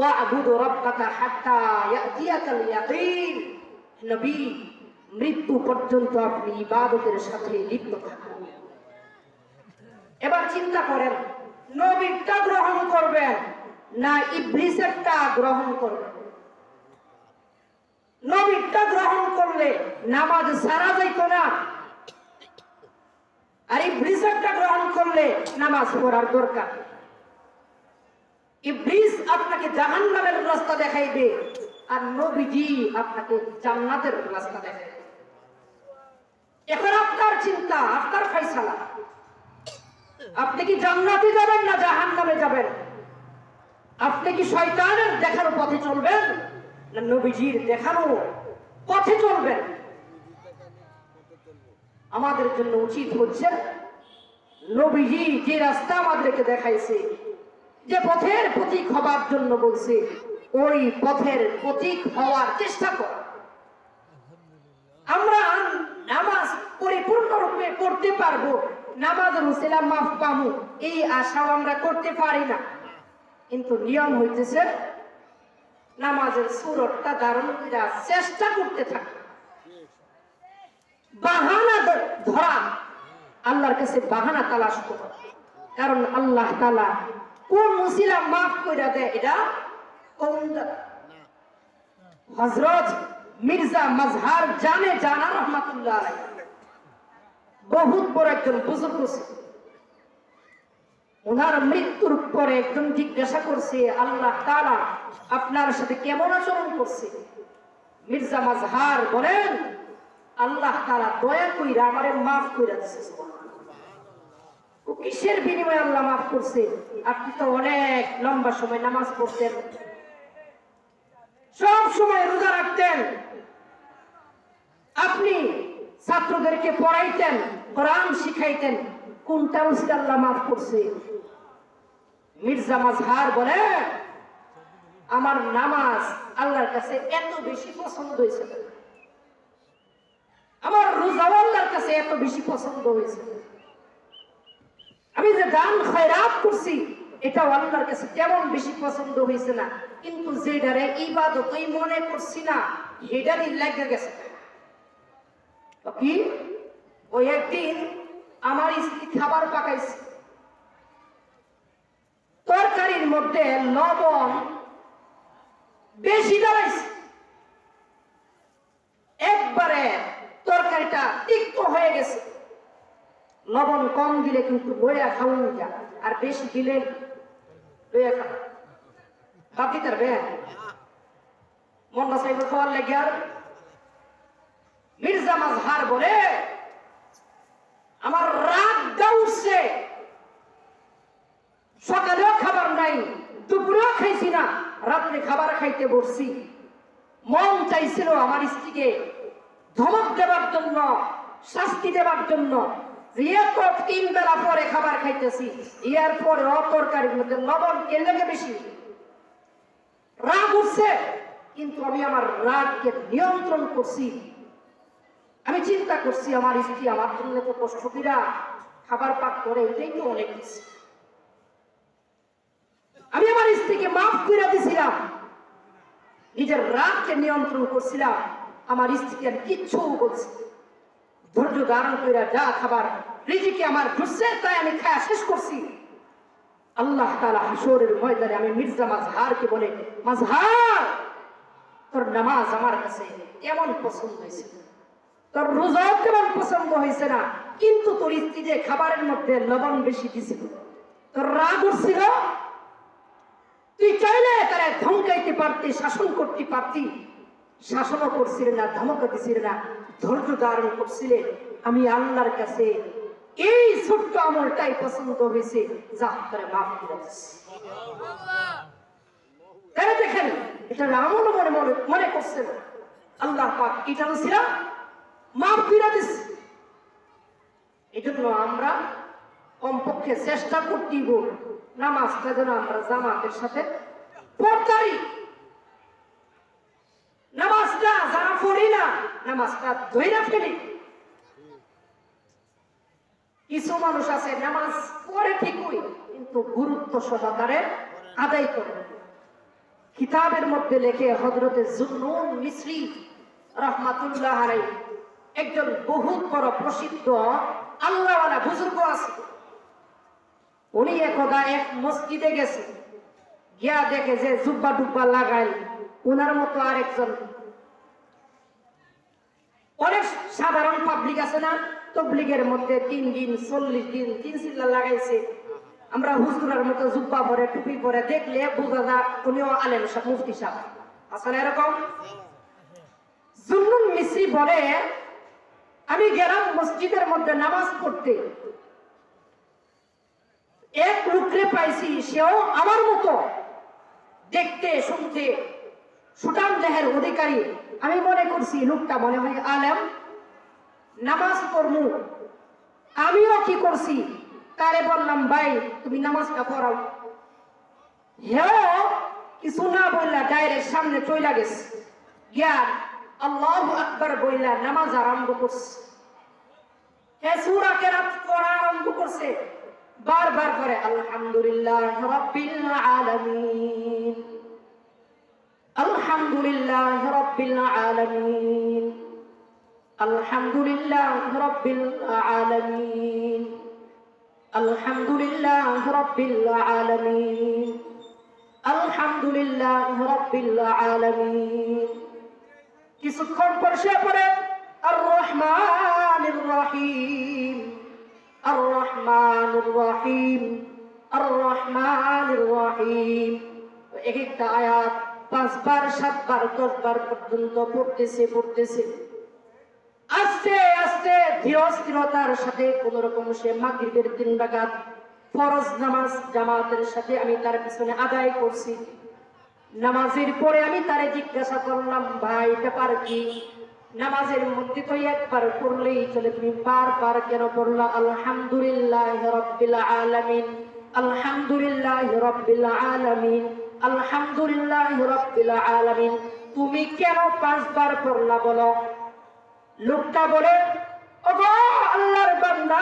ওয়া'বুদু রাব্বাকা হাত্তা ইয়াতিয়াকাল ইয়াকিন। নবী, মৃত্যু পর্যন্ত আপনি ইবাদতের সাথে লিপ্ত থাকুন। এবার চিন্তা করেন, নবীরটা গ্রহণ করবেন না ইবলিসেরটা গ্রহণ করবেন? নবীরটা গ্রহণ করলে নামাজ সারা যাইত না, আর ইবলিসেরটা গ্রহণ করলে নামাজ পড়ার দরকার। ইবলিস আপনাকে জাহান্নামের রাস্তা দেখাইবে, আর নবীজি আপনাকে জান্নাতের রাস্তা দেখাইবে। এখন আপনার চিন্তা, আপনার ফয়সালা, আপনি কি জান্নাতে যাবেন না জাহান্নামে যাবেন? আপনি কি শয়তানের দেখানো পথে চলবেন না নবীজির দেখানো পথে চলবেন? আমাদের জন্য উচিত হচ্ছে নবীজি যে রাস্তা আমাদেরকে দেখাইছে, যে পথের প্রতীক হবার জন্য বলছে, ওই পথের প্রতীক হওয়ার চেষ্টা করা। আমরা নামাজ পরিপূর্ণরূপে পড়তে পারবো, নামাজের উসিলা মাফ পাবো, এই আশাও আমরা করতে পারি না। কিন্তু নিয়ম হইতেছে নামাজের সূরতটা ধারণ করা চেষ্টা করতে থাকা। বাহানা ধরা, আল্লাহর কাছে বাহানা তালাশ করা। কারণ আল্লাহ তাআলা কোন মুসিলা মাফ কইরা দেয়, এটা হযরত মির্জা মাজহার জানা রহমাতুল্লাহ আলাইহি বহুত বড় একজন বুজুর্গ ছিলেন। ওনার মৃত্যুর পরে একজন জিজ্ঞাসা করছে, আল্লাহ তাআলা আপনার সাথে কেমন আচরণ করছে? মির্জা মাজহার বলেন, আল্লাহ তাআলা দয়া কইরা আমারে মাফ কইরা দিয়েছে। ও কিসের বিনিময়ে আল্লাহ মাফ করছে? আপনি তো অনেক লম্বা সময় নামাজ পড়তেন, সব সময় রোজা রাখতেন, আপনি ছাত্রদেরকে পড়াইতেন, কোরআন শিখাইতেন, কোনটা উসিলা আল্লাহ মাফ করছে? মির্জা মাজহার বলে, আমার নামাজ আল্লাহর কাছে এত বেশি পছন্দ হয়েছে, আমার রোজা আল্লাহর কাছে এত বেশি পছন্দ হয়েছে, আমি যে দান খয়রাত করছি এটা আল্লাহর কাছে তেমন বেশি পছন্দ হয়েছে না, কিন্তু যেটারে ইবাদতই মনে করছি না সেটারই লেগে গেছে। কি ওই একদিন আমার স্ত্রী খাবার পাকাইছে, তরকারির মধ্যে লবণ বেশি দাঁড়াইছে, একবারে তরকারিটা তিক্ত হয়ে গেছে। লবণ কম দিলে কিন্তু বইয়া খাওয়া যায়, আর বেশি দিলে বইয়া খাওয়া বাকি তার বে মন্ডা সাহেব খাওয়ার লেগে। আর মির্জা মাজহার বলে, আমার রাত উঠছে, সকালেও খাবার নাই, দুপুরেও খাইছি না, রাত্রে খাবার খাইতে বসছি। মন চাইছিল আমার স্ত্রীকে ধমক দেবার জন্য, শাস্তি দেবার জন্য, তিন বেলা পরে খাবার খাইতেছি, ইয়ার পরে অতরকারির মধ্যে লবণ এর লেগে বেশি রাগ উঠছে, কিন্তু আমি আমার রাগকে নিয়ন্ত্রণ করছি। আমি চিন্তা করছি আমার স্ত্রী আমার জন্য তো কষ্ট কইরা খাবার পাক করে, এটাই তো অনেক কিছু। আমি আমার স্ত্রীকে মাফ করে দিছিলাম, নিজের রাগকে নিয়ন্ত্রণ করছিলাম, আমার স্ত্রীকে আমি কিচ্ছু বলছি, ধৈর্য ধারণ করে যা খাবার রিজিকে আমার ঢুকছে তাই আমি খাওয়া শেষ করছি। আল্লাহ তাআলা হাসরের ময়দানে আমি মির্জা মাজহারকে বলে, মাজহার, তোর নামাজ আমার কাছে কেমন পছন্দ হয়েছে, তোর রোজাও কেমন পছন্দ হয়েছে না, কিন্তু তোর স্ত্রী যে খাবারের মধ্যে লবণ বেশি দিছিল, তোর রাগ উঠছিল, তুই চাইলে তারা ধমকাইতে পারতি, শাসন করতে পারতি, শাসনও করছিলে না, ধমকা দিছিলে না, ধৈর্য ধারণ করছিলে। আমি আল্লাহর কাছে এই ছোট্ট আমলটাই পছন্দ হয়েছে, যা করে মাফ করে দিচ্ছি। তারা দেখেন এটা আমল মনে করছেন, আল্লাহ পাক এটা ছিল মাফ করে দিচ্ছে। এই জন্য আমরা কমপক্ষে চেষ্টা করতেই নামাজটা যেন আমরা জামাতের সাথে পড়তারি। নামাজটা যারা পড়ি না, নামাজটা ধইরা ফেলি। কিছু মানুষ আছে নামাজ পড়ে ঠিকই, কিন্তু গুরুত্ব সহকারে আদায় করে। কিতাবের মধ্যে লেখে হযরতে জুন্নুন মিসরি রাহমাতুল্লাহ আলাইহি একজন বহুত বড় প্রসিদ্ধ আল্লাহওয়ালা বুজুর্গ আছে। উনি একদা এক মসজিদে গেছে, গিয়া দেখে যে জুব্বা ডুব্বা লাগাই উনার মতো আরেকজন অনেক সাধারণ পাবলিক আছে না, তবলিগের মধ্যে 3 দিন 40 দিন 3 চিল্লা লাগাইছে। আমরা হুজুরের মতো জুব্বা পরে টুপি পরে দেখলে বোঝা যায় উনিও আলেম সাহেব, মুফতি সাহেব আসলে এরকম। জুন্নুন মিসরি বলে, আমি গেলাম মসজিদের মধ্যে নামাজ পড়তে, এক লোককে পাইছি, সেও আমার মতো দেখতে শুনতে সুঠাম দেহের অধিকারী। আমি মনে করছি লোকটা মনে হয় আলেম, নামাজ পড়মু। আমিও কি করছি, তারে বললাম ভাই তুমি নামাজটা পড়াও। হেও কিছু না বললা ডাইরেক্ট সামনে চলে গেছে, গিয়া আল্লাহু আকবার বইলা নামাজ আরম্ভ করছে। হে সূরা কেরাত পড়া আরম্ভ করছে, বারবার করে আলহামদুলিল্লাহ রাব্বিল আলামিন, আলহামদুলিল্লাহ রাব্বিল আলামিন, আলহামদুলিল্লাহ রাব্বিল আলামিন, আলহামদুলিল্লাহ রাব্বিল আলামিন, আলহামদুলিল্লাহ রাব্বিল আলামিন। কিছুক্ষণ পর সে পড়ে আর রহমানির রহিম, আর রহমানির রহিম, আর রহমানির রহিম। এক একটা আয়াত 5 বার 7 বার 10 বার পর্যন্ত পড়তেছে। আস্তে আস্তে ধীর স্থিরতার সাথে কোন রকম সে মাগরিবের 3 রাকাত ফরজ নামাজ জামাতের সাথে আমি তার পিছনে আদায় করছি। নামাজের পরে আমি তারে জিজ্ঞাসা করলাম, ভাই ব্যাপার কি? নামাজের মধ্যে তো একবার পড়লেই চলে, তুমি বারবার কেন পড়লা আলহামদুলিল্লাহ রাব্বিল আলামিন, আলহামদুলিল্লাহ রাব্বিল আলামিন, আলহামদুলিল্লাহ রাব্বিল আলামিন? তুমি কেন 5 বার পড়লা বলো? লোকটা বলে, ওগো আল্লাহর বান্দা,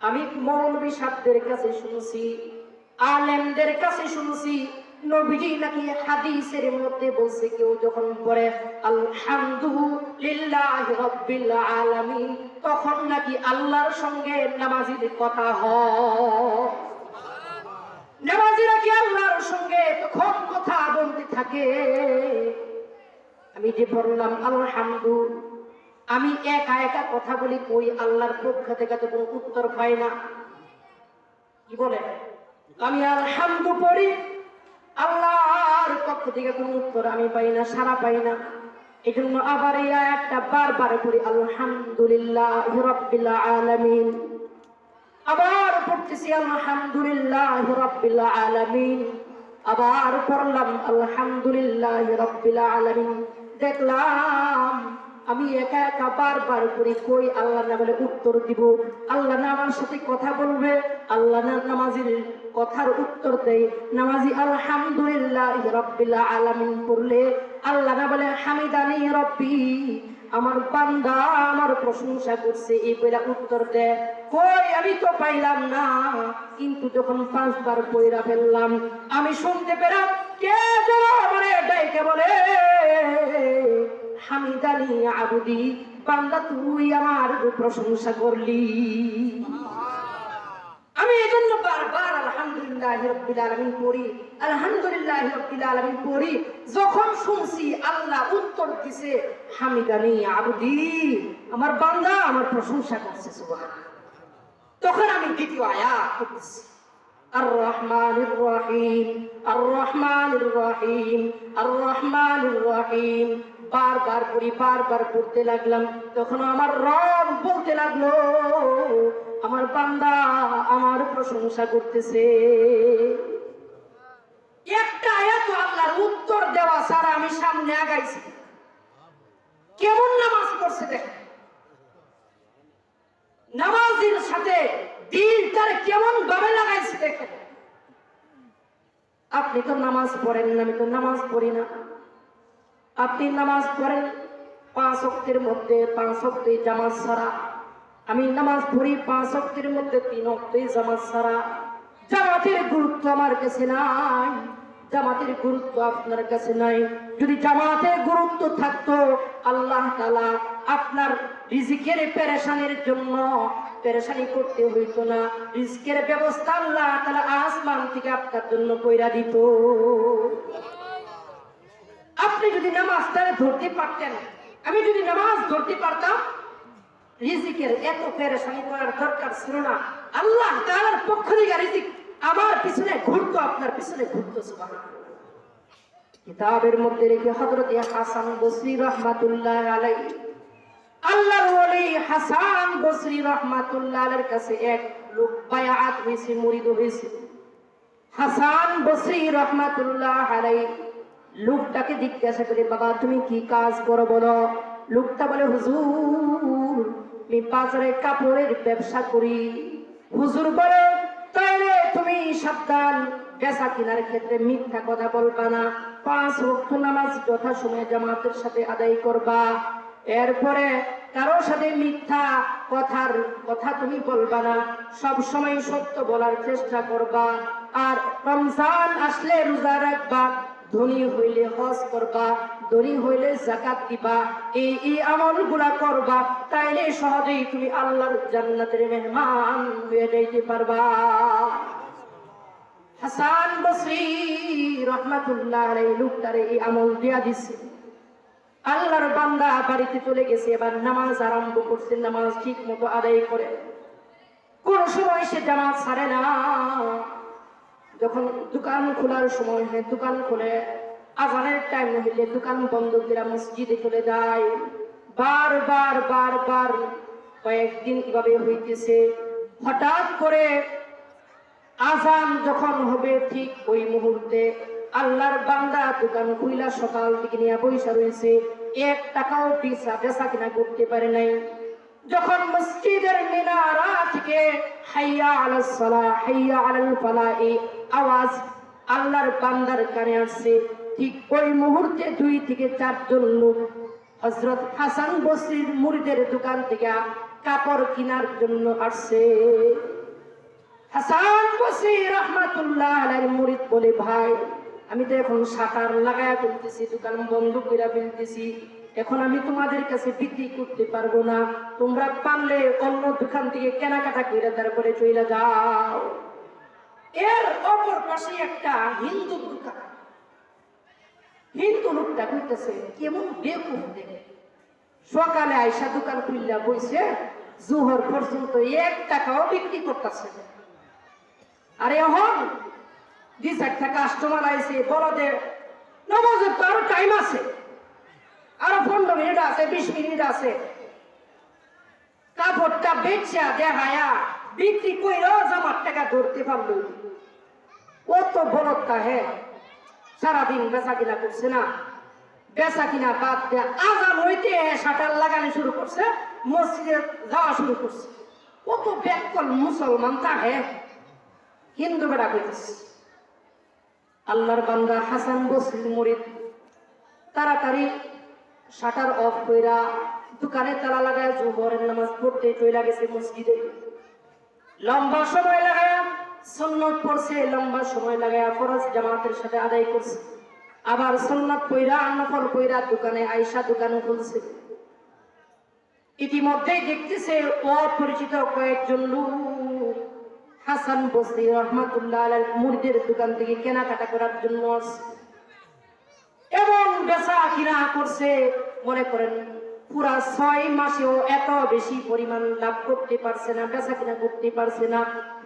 আমি মৌলবী সাহেবদের কাছে শুনছি, আলেমদের কাছে শুনছি, নবীজি নাকি হাদিসের মধ্যে বলছে কেউ যখন পড়ে আলহামদুলিল্লাহি রাব্বিল আলামিন তখন নাকি আল্লাহর সঙ্গে নামাজির কথা হয়। নামাজিরা কি আল্লাহর সঙ্গে তখন কথা বলতে থাকে। আমি যে বললাম আলহামদুলিল্লাহ, আমি একা একা কথা বলি, কই আল্লাহর পক্ষ থেকে তো কোনো উত্তর পাই না। কি বলে? আমি আলহামদু পড়ি, আল্লাহর পক্ষ থেকে কোনো উত্তর আমি পাই না, সারা পাই না। এই জন্য আবার এই আয়াতটা বারবার পড়ি আলহামদুলিল্লাহ রাব্বিল আলামিন, আবার পড়তেছি আলহামদুলিল্লাহ রাব্বিল আলামিন, আবার পড়লাম আলহামদুলিল্লাহ রাব্বিল আলামিন। দেখলাম আমি একা একা বারবার করে কই আল্লাহ না বলে উত্তর দিব, আল্লাহ না আমার সাথে কথা বলবে, আল্লাহ না নামাজির কথার উত্তর দেয়। নামাজি আলহামদুলিল্লাহ রাব্বিল আলামিন পড়লে আল্লাহ না বলে হামিদানি রব্বি, আমার বান্দা আমার প্রশংসা করছে, এই বইলা উত্তর দেয়। কই আমি তো পাইলাম না, কিন্তু যখন 5 বার পড়া ফেললাম আমি শুনতে পেলাম কে যেন আমারে ডাইকে বলে হামিদানি আবুদি, বান্দা তুই আমার প্রশংসা করলি। আমি এজন্য বারবার আলহামদুলিল্লাহ রাব্বিল আলামিন পড়ি, আলহামদুলিল্লাহ রাব্বিল আলামিন পড়ি। যখন শুনছি আল্লাহ উত্তর দিছে হামিদানি আবুদি, আমার বান্দা আমার প্রশংসা করছে সুবহানাল্লাহ, তখন আমি দ্বিতীয় আয়াত পড়ছি আর রহমানির রহিম, আর রহমানির রহিম, আর রহমানির রহিম। বারবার পড়ি, বারবার পড়তে লাগলাম। তখন আমার রব বলতে লাগলো আমার বান্দা আমার প্রশংসা করতেছে। একটা আয়াত আল্লাহর উত্তর দেওয়া ছাড়া আমি সামনে আগাইছি। কেমন নামাজ পড়ছে দেখেন, নামাজের সাথে দিলটার কেমন ভাবে লাগাইছে দেখেন। আপনি তো নামাজ পড়েন না, আমি তো নামাজ পড়ি না। আপনি নামাজ পড়েন 5 ওয়াক্তের মধ্যে 5 ওয়াক্ত জামাত ছাড়া, আমি নামাজ পড়ি 5 ওয়াক্তের মধ্যে 3 ওয়াক্ত জামাত ছাড়া। জামাতের গুরুত্ব আমার কাছে নাই, জামাতের গুরুত্ব আপনার কাছে নাই। যদি জামাতের গুরুত্ব থাকতো আল্লাহ তাআলা আপনার রিজিকের পেরেশানির জন্য পেরেশানি করতে হইতো না। রিজিকের ব্যবস্থা আল্লাহ তাআলা আসমান থেকে আপনার জন্য কইরা দিত। আপনি যদি নামাজটা ধরতে পারতেন, আমি যদি নামাজ ধরতে পারতাম, রিজিকের এত পেরেশানি করার দরকার ছিল না। আল্লাহ তাআলার পক্ষ থেকে রিজিক আমার পিছনে ঘুরতো, আপনার পিছনে ঘুরতো। সুবহানাল্লাহ। কিতাবের মধ্যে রেখে হযরত হাসান বসরি রাহমাতুল্লাহ আলাইহি, আল্লাহর ওলি হাসান বসরি রাহমাতুল্লাহ আলাইহির কাছে এক লোক বায়াত হয়েছে, মুরিদ হয়েছে। হাসান বসরি রাহমাতুল্লাহ আলাইহি লোকটাকে জিজ্ঞাসা করে, বাবা তুমি কি কাজ করো বলো? লোকটা বলে, হুজুর আমি বাজারে কাপড়ের ব্যবসা করি। হুজুর বলে, তাইলে তুমি সাবধান, বেচা কেনার ক্ষেত্রে মিথ্যা কথা বলবা না, 5 ওয়াক্ত নামাজ যথাসময়ে জামাতের সাথে আদায় করবা। এরপরে কারোর সাথে মিথ্যা কথা তুমি বলবা না, সব সময় সত্য বলার চেষ্টা করবা। আর রমজান আসলে রোজা রাখবা, ধনী হইলে হজ করবা, ধনী হইলে যাকাত দিবা। এই আমলগুলা করবা, তাইলে সহজেই তুমি আল্লাহর জান্নাতের মেহমান হয়ে যাইতে পারবা। হাসান বসরি রাহমাতুল্লাহ আলাইহি লোকটারে এই আমল দিয়া দিছে। আল্লাহর বান্দা বাড়িতে চলে গেছে, এবার নামাজ আরম্ভ করছে, নামাজ ঠিক মতো আদায় করে। কোন সময় সে জামাত ছাড়ে না। যখন দোকান খোলার সময় হয় দোকান খোলে, আজানের টাইম হইলে দোকান বন্ধ করে মসজিদে চলে যায়। বারবার কয়েকদিন এভাবে হইতেছে। হঠাৎ করে আজান যখন হবে ঠিক ওই মুহূর্তে আল্লাহর বান্দা দোকান খুইলা সকাল থেকে নিয়ে পয়সা রয়েছে, 1 টাকাও বেচা কিনা করতে পারে নাই। যখন মসজিদের মিনারা থেকে হাইয়া আলাস সালাহ হাইয়া আলাল ফালাহ এই আওয়াজ আল্লাহর বান্দার কানে আসছে, ঠিক ওই মুহূর্তে 2 থেকে 4 জন লোক হযরত হাসান বসরির মুরিদের দোকান থেকে কাপড় কেনার জন্য আসছে। হাসান বসরি রাহমাতুল্লাহ আলাইহির মুরিদ বলে, ভাই আমি তো এখন শাটার লাগায়া ফেলতেছি, দোকান বন্ধ করে ফেলতেছি, এখন আমি তোমাদের কাছে বিক্রি করতে পারবো না, তোমরা পারলে অন্য দোকান থেকে কেনাকাটা করে তারপরে চলে যাও। এর অপর পাশে একটা হিন্দু দোকান। হিন্দু লোকটা কইতেছে, কেমন বেকুব দেখে, সকালে আইসা দোকান খুললা বইছে, জোহর পর্যন্ত 1 টাকাও বিক্রি করতেছে। আর এখন 2-4টা কাস্টমার আইছে, বলদের নামাজের তো আরো টাইম আছে, আরো 15 মিনিট আছে, 20 মিনিট আছে। কাপড়টা বেচা দেখায়া বিক্রি কইরাও জামার টাকা ধরতে পারলো। কত বলদটা হে, সারাদিন বেচা কিনা করছে না, বেচা কিনা বাদ দেয়া আজান হইতে শাটার লাগানো শুরু করছে, মসজিদে যাওয়া শুরু করছে। কত ব্যাকল মুসলমান তা হে, হিন্দু বেড়া কইতেছে। আল্লাহর বান্দা হাসান বসরি মুরিদ তাড়াতাড়ি শাটার অফ কইরা দোকানে তালা লাগায় জোহরের নামাজ পড়তে চলে গেছে মসজিদে। লম্বা সময় লাগায়া সুন্নত পড়ছে, লম্বা সময় লাগায়া ফরজ জামাতের সাথে আদায় করছে, আবার সুন্নত পইরা নফল পইরা দোকানে আয়েশা দোকান খুলছে। ইতিমধ্যেই দেখতেছে অপরিচিত কয়েকজন লোক হাসান বসরি রাহমাতুল্লাহ আলাইহির মুরিদের দোকান থেকে কেনাকাটা করার জন্য আসছে এবং বেচা কিনা করছে। মনে করেন পুরা 6 মাসেও এত বেশি পরিমাণ লাভ করতে পারছে না, বেচা কিনা করতে পারছে না।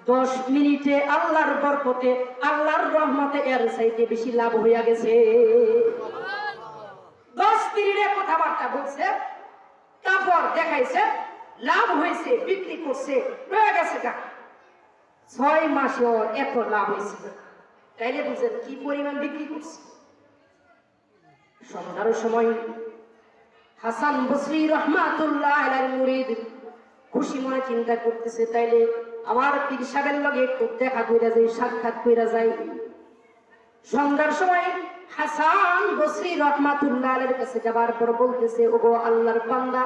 10 মিনিটে আল্লাহর বরকতে আল্লাহর রহমতে এর চাইতে বেশি লাভ হইয়া গেছে। 10 মিনিটে কথাবার্তা বলছে, কাপড় দেখাইছে, লাভ হয়েছে, বিক্রি করছে, রয়ে গেছে গা। 6 মাসেও এত লাভ হয়েছে, তাইলে বুঝেন কি পরিমাণ বিক্রি করছে। সন্ধ্যার সময় হাসান বসরি রাহমাতুল্লাহ আলাইহির মুরিদ খুশি মনে চিন্তা করতেছে, তাইলে আমার পীর সাহেবের লগে একটু দেখা কইরা যাই, সাক্ষাৎ কইরা যাই। সন্ধ্যার সময় হাসান বসরি রাহমাতুল্লাহ আলাইহির কাছে যাবার পর বলতেছে, ওগো আল্লাহর বান্দা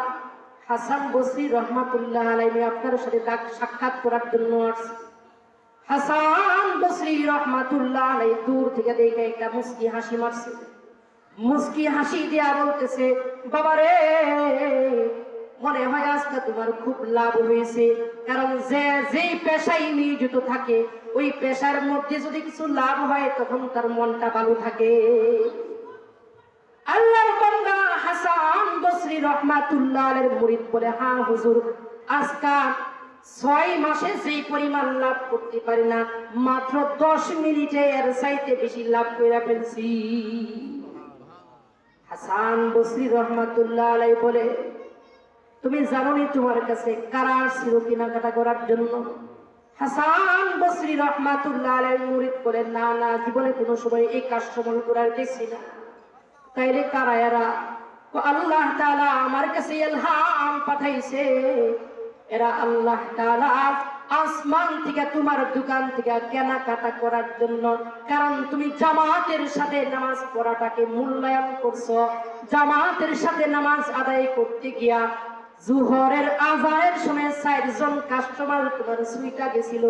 হাসান বসরি রাহমাতুল্লাহ আলাইহি আপনার সাথে সাক্ষাৎ করার জন্য আসছে। হাসান বসরি রহমাতুল্লাহ আলাইহি দূর থেকে দেখে একটা মুস্কি হাসি মারছে। মুস্কি হাসি দিয়া বলতেছে, বাবা রে, মনে হয় আজকে তোমার খুব লাভ হয়েছে, কারণ যেই পেশায় নিয়োজিত থাকে ওই পেশার মধ্যে যদি কিছু লাভ হয় তখন তার মনটা ভালো থাকে। আল্লাহর বান্দা হাসান বসরি রহমাতুল্লাহ আলাইহির মুরিদ বলে, হ্যাঁ হুজুর, আজকা 6 মাসে যেই পরিমাণ লাভ করতে পারি না, মাত্র 10 মিনিটে এর চাইতে বেশি লাভ করে ফেলছি। হাসান বসরি রহমাতুল্লাহ আলাইহি বলে, তুমি জানোনি তোমার কাছে কারা ছিল কেনাকাটা করার জন্য? হাসান বসরি রহমাতুল্লাহ আলাইহির মুরিদ বলে, না না, জীবনে কোনো সময় এই কাস্টমার করার দেখছি না। তাইলে কারা এরা? আল্লাহ তাআলা আমার কাছে ইলহাম পাঠাইছে, এরা আল্লাহ তাআলা আসমান থেকে তোমার দোকান থেকে কেনাকাটা করার জন্য। কারণ তুমি জামাতের সাথে নামাজ পড়াটাকে মূল্যায়ন করছো। জামাতের সাথে নামাজ আদায় করতে গিয়া জোহরের আজানের সময় 4 জন কাস্টমার তোমার সুইটা গেছিল,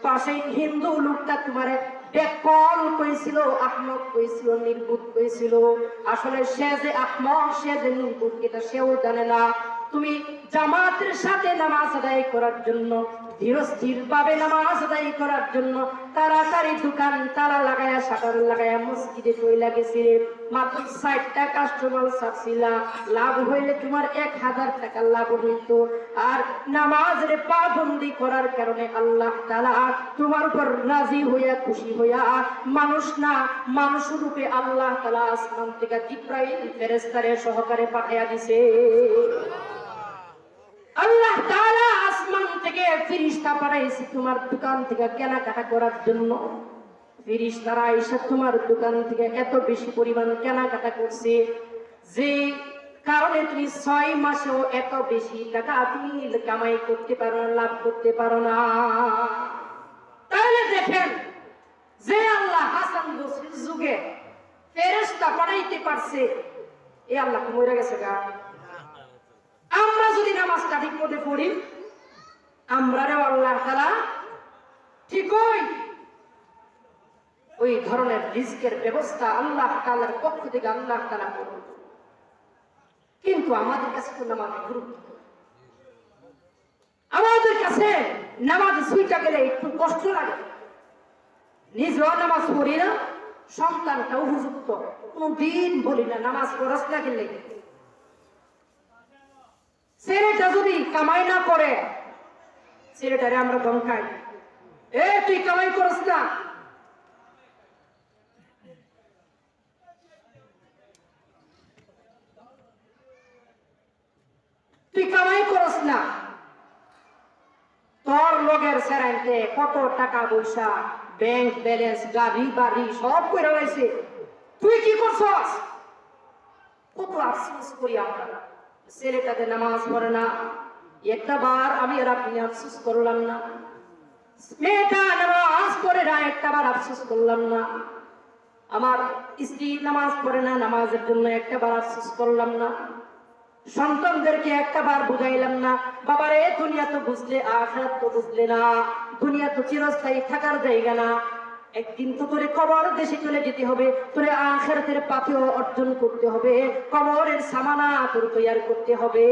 পাশে হিন্দু লোকটা তোমারে বেকল কইছিল, আহমদ কইছিল, নির্বুত কইছিল। আসলে সে যে আহমদ, সে যে নির্বুত, এটা সেও জানে না। তুমি জামাতের সাথে নামাজ আদায় করার জন্য, ধীরস্থির ভাবে নামাজ আদায় করার জন্য তাড়াতাড়ি দোকান তালা লাগায়া শাটার লাগায়া মসজিদে চইলা গেছে। মাত্র 60টা কাস্টমার ছাড়ছিলা, লাভ হইলে তোমার 1000 টাকা লাভ হইতো। আর নামাজের পাবন্দি করার কারণে আল্লাহ তাআলা তোমার উপর রাজি হইয়া, খুশি হইয়া, মানুষ না মানুষ রূপে আল্লাহ তাআলা আসমান থেকে জিবরাইল ফেরেশতারে সহকারে পাঠাইয়া দিছে। আল্লাহ তাআলা আসমান থেকে ফেরেশতা পাঠাইছে তোমার দোকান থেকে কেনাকাটা করার জন্য। ফেরেশতারা এসে তোমার দোকান থেকে এত বেশি পরিমাণ কেনাকাটা করছে যে কারণে তুমি 6 মাসেও এত বেশি টাকা তুমি কামাই করতে পারো না, লাভ করতে পারো না। তাহলে দেখেন, যে আল্লাহ হাসান বসরির যুগে ফেরেশতা পাঠাইতে পারছে, এই আল্লাহ তো মরে গেছে গা। আমরা যদি নামাজটা ঠিক মতো পড়ি, আমরাও আল্লাহ তাআলা ঠিকই ওই ধরনের রিজকের ব্যবস্থা আল্লাহ তাআলার পক্ষ থেকে আল্লাহ তাআলা করবেন। কিন্তু আমাদের কাছে তো নামাজের গুরুত্ব, আমাদের কাছে নামাজ ছুইটা গেলে একটু কষ্ট লাগে। নিজেও নামাজ পড়ি না, সন্তানটাও উপযুক্ত কোনদিন বলি না নামাজ পড়াস না গেলে। ছেলেটা যদি কামাই না করে, ছেলেটারে আমরা ধমকাই, এ তুই কামাই করস না, তুই কামাই করস না, তোর লগের সেরাইতে কত টাকা পয়সা, ব্যাংক ব্যালেন্স, গাড়ি বাড়ি সব কইরা লাইছে, তুই কি করছস? কত আফসোস করি আমরা। ছেলেটাতে নামাজ পড়ে না, একটা বার আমি আর আপনি আফসোস করলাম না। মেয়েটা নামাজ পড়ে না, একটা বার আফসোস করলাম না। আমার স্ত্রী নামাজ পড়ে না, নামাজের জন্য একটা বার আফসোস করলাম না। সন্তানদেরকে একটা বার বুঝাইলাম না, বাবারে দুনিয়া তো বুঝলে, আখিরাত তো বুঝলে না। দুনিয়া তো চিরস্থায়ী থাকার জায়গা না, একদিন তো তোরে কবর দেশে চলে যেতে হবে, তোরে আখিরাতের পাথেও অর্জন করতে হবে, কবরের সামানা তোর তৈরি করতে হবে।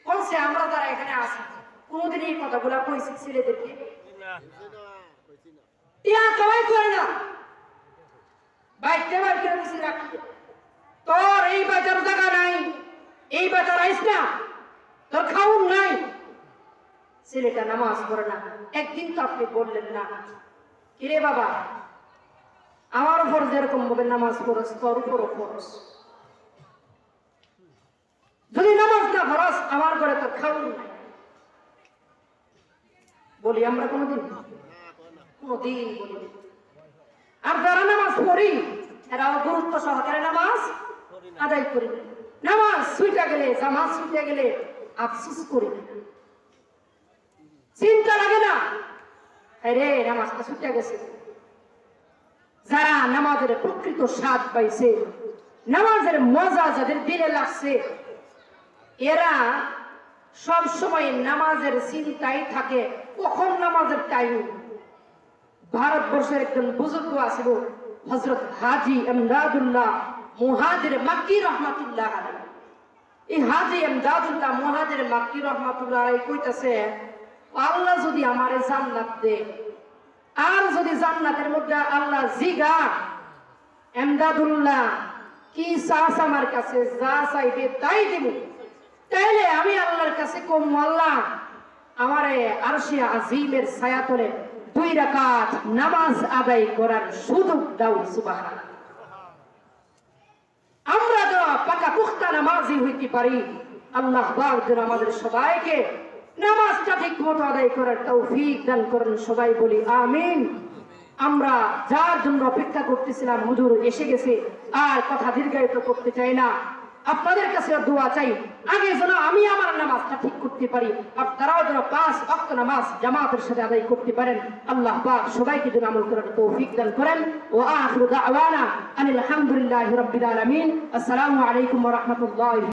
কোনসে আমরা যারা এখানে আছি কোনদিন এই কথাগুলা কইছি ছেলেদেরকে? ইয়া কামাই করে না, বাইতে বাইতে বেশি রাখি, তোর এই বাজার জায়গা নাই, এই বাজার আইস না, তোর খাউন নাই। ছেলেটা নামাজ পড়ে না, একদিন তো আপনি বললেন না, কিরে বাবা, আমার উপর যেরকম ভাবে নামাজ পড়স তোর উপরও পড়স, যদি নামাজ না পড়স আমার ঘরে তোর খাউন নাই। বলি আমরা কোনদিন? কোনদিন বলি। আর যারা নামাজ পড়ি এরাও গুরুত্ব সহকারে নামাজ আদায় করি। নামাজ ছুটে গেলে, জামাত ছুটে গেলে আফসোস করি, চিন্তা লাগে না, রে নামাজটা ছুটে গেছে। যারা নামাজের প্রকৃত স্বাদ পাইছে, নামাজের মজা যাদের দিলে লাগছে, এরা সব সময় নামাজের চিন্তাই থাকে, কখন নামাজের টাইম। ভারতবর্ষের একজন বুজুর্গ আছিল হযরত হাজী ইমদাদুল্লাহ মুহাজির মাক্কি রহমাতুল্লাহ আলাইহি। এই হাজী ইমদাদুল্লাহ মুহাজির মাক্কি রহমাতুল্লাহ আলাইহি কইতাছে, আল্লাহ যদি আমারে জান্নাত দে, আর যদি জান্নাতের মধ্যে আল্লাহ জিগা ইমদাদুল্লাহ কি চাস আমার কাছে, যা চাইবে তাই দিব, তাইলে আমি আল্লাহর কাছে কম, আল্লাহ আমারে আরশে আজিমের ছায়াতলে 2 রাকাত নামাজ আদায় করার সুযোগ দাও। সুবহানাল্লাহ। আমরা তো পাকা পুখতা নামাজি হইতে পারি। আল্লাহ পাক যেন আমাদের সবাইকে নামাজটা ঠিক মতো আদায় করার তৌফিক দান করেন। সবাই বলি আমিন। আমরা যার জন্য অপেক্ষা করতেছিলাম হুজুর এসে গেছে, আর কথা দীর্ঘায়িত করতে চাই না। আপনাদের কাছে দোয়া চাই, আগে যেন আমি আমার নামাজটা ঠিক করতে পারি, আপনারাও যেন 5 ওয়াক্ত নামাজ জামাতের সাথে আদায় করতে পারেন। আল্লাহ পাক সবাইকে যেন আমল করার তৌফিক দান করেন। ওয়া আখিরু দাওয়ানা আনিল হামদুলিল্লাহি রাব্বিল আলামিন। আসসালামু আলাইকুম ওয়া রাহমাতুল্লাহি।